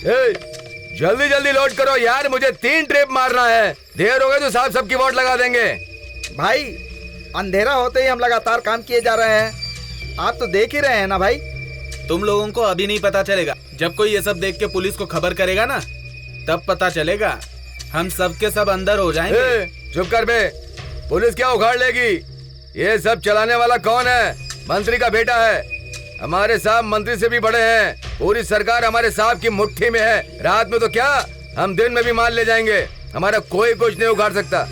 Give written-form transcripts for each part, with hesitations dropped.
जल्दी जल्दी लोड करो यार, मुझे 3 ट्रिप मारना है। देर हो गई तो साहब सबकी वोट लगा देंगे। भाई अंधेरा होते ही हम लगातार काम किए जा रहे हैं, आप तो देख ही रहे हैं ना भाई। तुम लोगों को अभी नहीं पता चलेगा, जब कोई ये सब देख के पुलिस को खबर करेगा ना तब पता चलेगा। हम सब के सब अंदर हो जाएंगे। चुप कर बे, पुलिस क्या उखाड़ लेगी? ये सब चलाने वाला कौन है? मंत्री का बेटा है। हमारे साहब मंत्री से भी बड़े हैं। पूरी सरकार हमारे साहब की मुट्ठी में है। रात में तो क्या, हम दिन में भी माल ले जाएंगे। हमारा कोई कुछ नहीं उखाड़ सकता।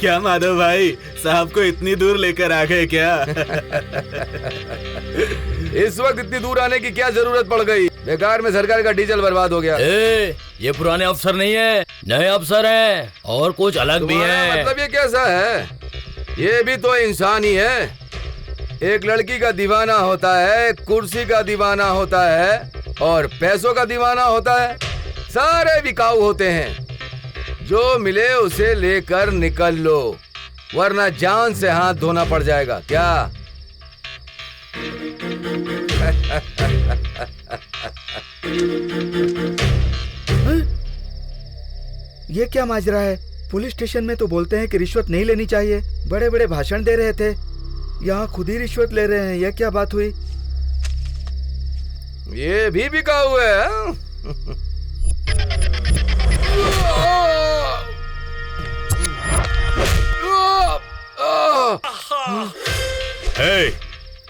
क्या माधव भाई, साहब को इतनी दूर लेकर आ गए क्या? इस वक्त इतनी दूर आने की क्या जरूरत पड़ गई? बेकार में सरकार का डीजल बर्बाद हो गया। ये पुराने अफसर नहीं है, नए अफसर हैं और कुछ अलग भी है। मतलब ये कैसा है? ये भी तो इंसान ही है। एक लड़की का दीवाना होता है, कुर्सी का दीवाना होता है और पैसों का दीवाना होता है। सारे बिकाऊ होते हैं। जो मिले उसे लेकर निकल लो, वरना जान से हाथ धोना पड़ जाएगा। क्या? ये क्या माजरा है? पुलिस स्टेशन में तो बोलते हैं कि रिश्वत नहीं लेनी चाहिए। बड़े बड़े भाषण दे रहे थे, यहाँ खुद ही रिश्वत ले रहे हैं। यह क्या बात हुई? ये भी बिकाऊ है।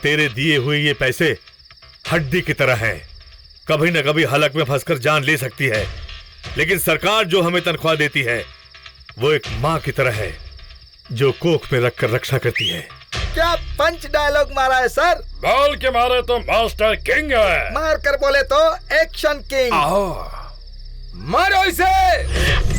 तेरे दिए हुए ये पैसे हड्डी की तरह हैं। कभी न कभी हलक में फंसकर जान ले सकती है, लेकिन सरकार जो हमें तनख्वाह देती है वो एक माँ की तरह है जो कोख में रखकर रक्षा करती है। क्या पंच डायलॉग मारा है सर? बोल के मारे तो मास्टर किंग है, मार कर बोले तो एक्शन किंग। मारो इसे।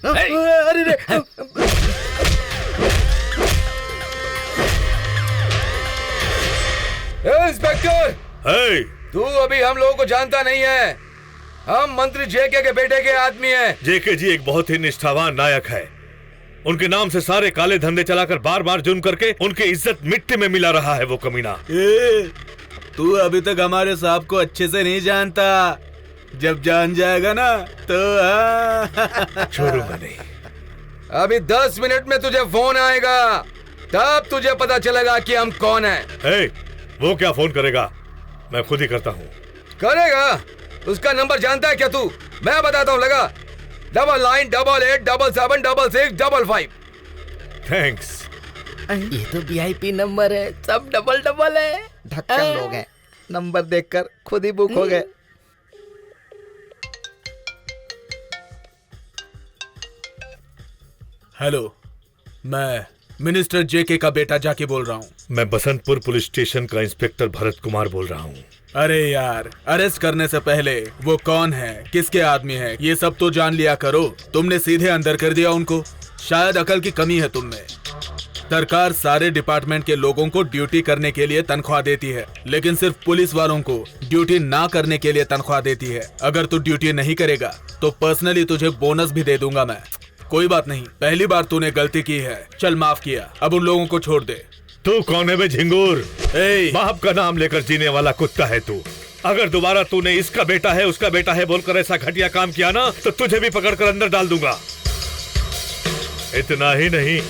अरे रे। इंस्पेक्टर, तू अभी हम लोगों को जानता नहीं है। हम मंत्री जेके के बेटे के आदमी हैं। जेके जी एक बहुत ही निष्ठावान नायक है। उनके नाम से सारे काले धंधे चलाकर बार बार जुर्म करके उनकी इज्जत मिट्टी में मिला रहा है वो कमीना। तू अभी तक हमारे साहब को अच्छे से नहीं जानता, जब जान जाएगा ना तो छोड़ूंगा नहीं। अभी 10 मिनट में तुझे फोन आएगा, तब तुझे पता चलेगा कि हम कौन हैं। वो क्या फोन करेगा, मैं खुद ही करता हूँ। करेगा? उसका नंबर जानता है क्या तू? मैं बताता हूँ, लगा 9988777655। थैंक्स। ये तो वीआईपी नंबर है, सब डबल डबल है। ढक्कन लोग हैं, नंबर देखकर खुद ही बुक हो गए। हेलो, मैं मिनिस्टर जेके का बेटा जाके बोल रहा हूँ। मैं बसंतपुर पुलिस स्टेशन का इंस्पेक्टर भरत कुमार बोल रहा हूँ। अरे यार, अरेस्ट करने से पहले वो कौन है, किसके आदमी है, ये सब तो जान लिया करो। तुमने सीधे अंदर कर दिया उनको। शायद अकल की कमी है तुम में। सरकार सारे डिपार्टमेंट के लोगों को ड्यूटी करने के लिए तनख्वाह देती है, लेकिन सिर्फ पुलिस वालों को ड्यूटी ना करने के लिए तनख्वाह देती है। अगर तू ड्यूटी नहीं करेगा तो पर्सनली तुझे बोनस भी दे दूंगा मैं। कोई बात नहीं, पहली बार तूने गलती की है, चल माफ किया, अब उन लोगों को छोड़ दे। तू कौन है बे झिंगूर? बाप का नाम लेकर जीने वाला कुत्ता है तू। अगर दोबारा तूने इसका बेटा है उसका बेटा है बोलकर ऐसा घटिया काम किया ना, तो तुझे भी पकड़कर अंदर डाल दूंगा। इतना ही नहीं,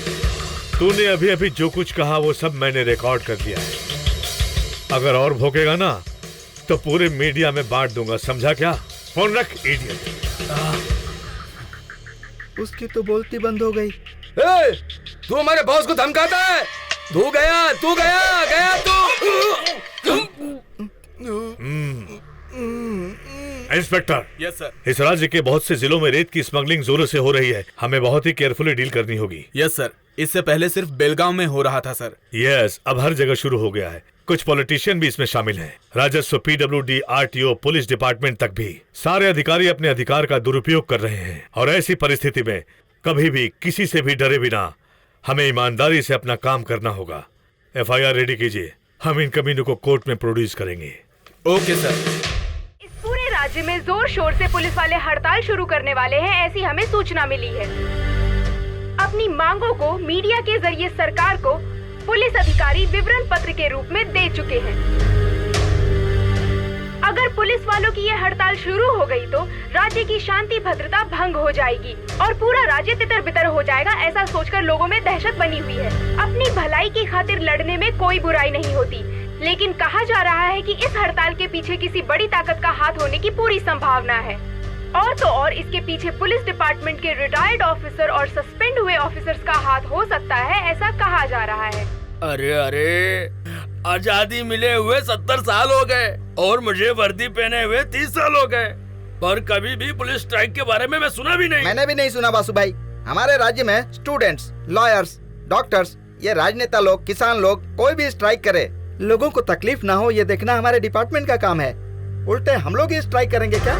तूने अभी अभी जो कुछ कहा वो सब मैंने रिकॉर्ड कर लिया है। अगर और भोगेगा ना तो पूरे मीडिया में बांट दूंगा, समझा क्या? फोन रख इडियट। उसकी तो बोलती बंद हो गई। तू हमारे बॉस को धमकाता है? तू गया तू। इंस्पेक्टर। Yes sir. इस राज्य के बहुत से जिलों में रेत की स्मगलिंग जोरों से हो रही है, हमें बहुत ही केयरफुली डील करनी होगी। यस सर, इससे पहले सिर्फ बेलगांव में हो रहा था सर। यस, अब हर जगह शुरू हो गया है। कुछ पॉलिटिशियन भी इसमें शामिल हैं। राजस्व, पीडब्ल्यूडी, आरटीओ, पुलिस डिपार्टमेंट तक भी सारे अधिकारी अपने अधिकार का दुरुपयोग कर रहे हैं। और ऐसी परिस्थिति में कभी भी किसी से भी डरे बिना हमें ईमानदारी से अपना काम करना होगा। एफआईआर रेडी कीजिए, हम इन कमीनों को कोर्ट में प्रोड्यूस करेंगे। Okay sir. इस पूरे राज्य में जोर शोर से पुलिस वाले हड़ताल शुरू करने वाले हैं, ऐसी हमें सूचना मिली है। अपनी मांगों को मीडिया के जरिए सरकार को पुलिस अधिकारी विवरण पत्र के रूप में दे चुके हैं। अगर पुलिस वालों की ये हड़ताल शुरू हो गई तो राज्य की शांति भद्रता भंग हो जाएगी और पूरा राज्य तितर-बितर हो जाएगा। ऐसा सोचकर लोगों में दहशत बनी हुई है। अपनी भलाई की खातिर लड़ने में कोई बुराई नहीं होती, लेकिन कहा जा रहा है कि इस हड़ताल के पीछे किसी बड़ी ताकत का हाथ होने की पूरी संभावना है। और तो और इसके पीछे पुलिस डिपार्टमेंट के रिटायर्ड ऑफिसर और सस्पेंड हुए ऑफिसर्स का हाथ हो सकता है, ऐसा कहा जा रहा है। अरे आजादी मिले हुए 70 साल हो गए और मुझे वर्दी पहने हुए 30 साल हो गए, पर कभी भी पुलिस स्ट्राइक के बारे में मैं सुना भी नहीं। मैंने भी नहीं सुना बासु भाई। हमारे राज्य में स्टूडेंट्स, लॉयर्स, डॉक्टर्स, ये राजनेता लोग, किसान लोग, कोई भी स्ट्राइक करे, लोगों को तकलीफ ना हो ये देखना हमारे डिपार्टमेंट का काम है। उल्टे हम लोग ही स्ट्राइक करेंगे क्या?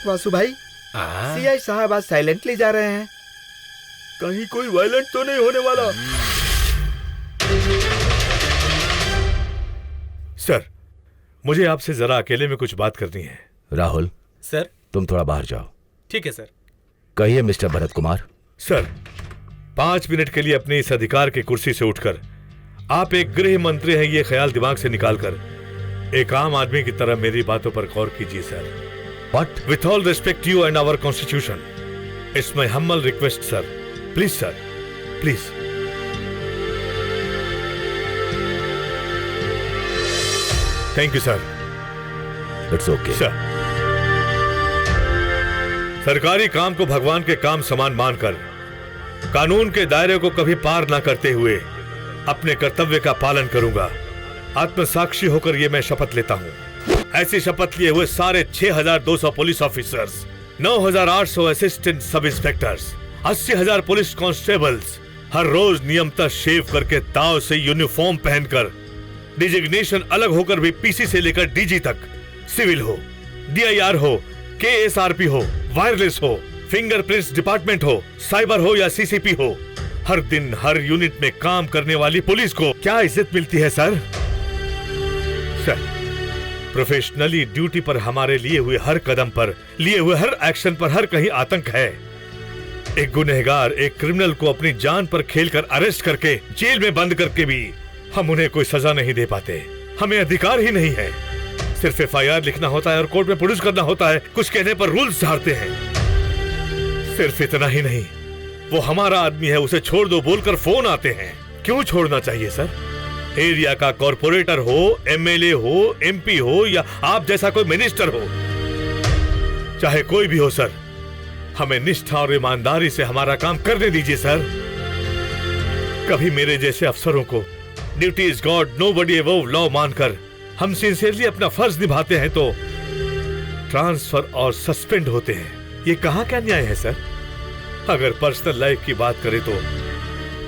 वासु भाई, सीआई साहब आज साइलेंटली जा रहे हैं। कहीं कोई वायलेंट तो नहीं होने वाला? सर, मुझे आपसे जरा अकेले में कुछ बात करनी है। राहुल, सर। तुम थोड़ा बाहर जाओ। ठीक है सर। कहिए mister Bharat Kumar. Sir, 5 minute के लिए अपनी इस अधिकार की कुर्सी से उठकर आप एक गृह मंत्री हैं ये ख्याल दिमाग से निकालकर एक आम आदमी की तरह मेरी बातों पर गौर कीजिए sir. What? With all respect to you and our constitution, it's my humble request, sir. Please, sir. Please. Thank you, sir. It's okay. Sir. सरकारी काम को भगवान के काम समान मानकर कानून के दायरे को कभी पार ना करते हुए अपने कर्तव्य का पालन करूंगा। आत्मसाक्षी होकर ये मैं शपथ लेता हूं। ऐसी शपथ लिए हुए सारे 6,200 police officers, 9,800 assistant sub inspectors, 80,000 police constables हर रोज नियमतः शेव करके ताव से यूनिफॉर्म पहनकर, डिजिग्नेशन अलग होकर भी पीसी से लेकर डीजी तक, सिविल हो, डीआईआर हो, केएसआरपी हो, वायरलेस हो, फिंगरप्रिंट्स डिपार्टमेंट हो, साइबर हो या सीसीपी हो, हर दिन हर यूनिट में काम करने वाली पुलिस को क्या इज्जत मिलती है सर? सर, प्रोफेशनली ड्यूटी पर हमारे लिए हुए हर कदम पर, लिए हुए हर एक्शन पर हर कहीं आतंक है। एक गुनहगार, एक क्रिमिनल को अपनी जान पर खेलकर अरेस्ट करके जेल में बंद करके भी हम उन्हें कोई सजा नहीं दे पाते। हमें अधिकार ही नहीं है। सिर्फ FIR लिखना होता है और कोर्ट में प्रोड्यूस करना होता है। कुछ कहने पर रूल्स झाड़ते हैं। सिर्फ इतना ही नहीं, वो हमारा आदमी है, उसे छोड़ दो बोलकर फोन आते हैं। क्यों छोड़ना चाहिए सर? एरिया का कॉर्पोरेटर हो, MLA हो, MP हो या आप जैसा कोई मिनिस्टर हो, चाहे कोई भी हो सर, हमें निष्ठा और ईमानदारी से हमारा काम करने दीजिए सर। कभी मेरे जैसे अफसरों को duty is God nobody above law मानकर हम सिंसियरली अपना फर्ज निभाते हैं तो ट्रांसफर और सस्पेंड होते हैं। ये कहां का न्याय है सर? अगर पर्सनल लाइफ की बात करें तो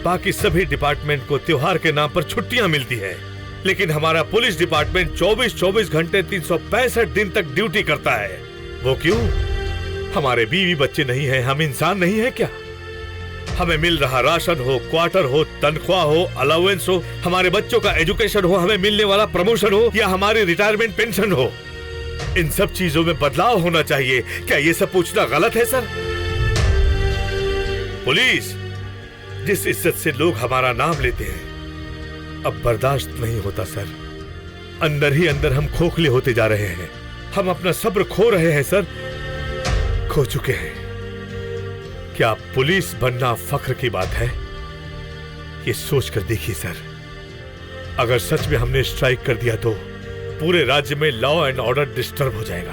बाकी सभी डिपार्टमेंट को त्योहार के नाम पर छुट्टियां मिलती है, लेकिन हमारा पुलिस डिपार्टमेंट 24-24 घंटे 365 दिन तक ड्यूटी करता है। वो क्यों? हमारे बीवी बच्चे नहीं हैं, हम इंसान नहीं है क्या? हमें मिल रहा राशन हो, क्वार्टर हो, तनख्वाह हो, अलाउंस हो, हमारे बच्चों का एजुकेशन हो, हमें मिलने वाला प्रमोशन हो या हमारी रिटायरमेंट पेंशन हो, इन सब चीजों में बदलाव होना चाहिए। क्या ये सब पूछना गलत है सर? पुलिस, जिस इज्जत से लोग हमारा नाम लेते हैं, अब बर्दाश्त नहीं होता सर। अंदर ही अंदर हम खोखले होते जा रहे हैं। हम अपना सब्र खो रहे हैं सर, खो चुके हैं। क्या पुलिस बनना फख्र की बात है? ये सोच कर देखिए सर, अगर सच में हमने स्ट्राइक कर दिया तो पूरे राज्य में लॉ एंड ऑर्डर डिस्टर्ब हो जाएगा।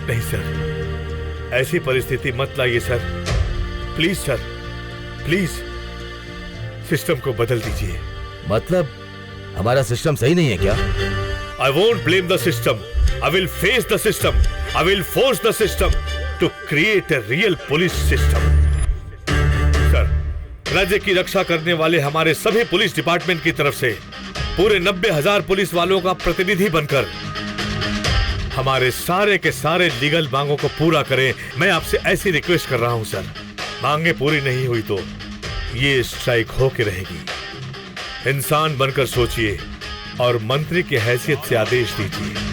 नहीं सर, ऐसी परिस्थिति मत लाइए sir. Please sir, please system को बदल दीजिए। मतलब हमारा सिस्टम सही नहीं है क्या? I won't blame the system. I will face the system. I will force the system to create a real police system. Sir, राज्य की रक्षा करने वाले हमारे सभी पुलिस डिपार्टमेंट की तरफ से पूरे 90,000 पुलिस वालों का प्रतिनिधि बनकर हमारे सारे के सारे लीगल मांगों को पूरा करें। मैं आपसे ऐसी रिक्वेस्ट कर रहा हूं सर। मांगे पूरी नहीं हुई तो ये स्ट्राइक होके रहेगी। इंसान बनकर सोचिए और मंत्री की हैसियत से आदेश दीजिए।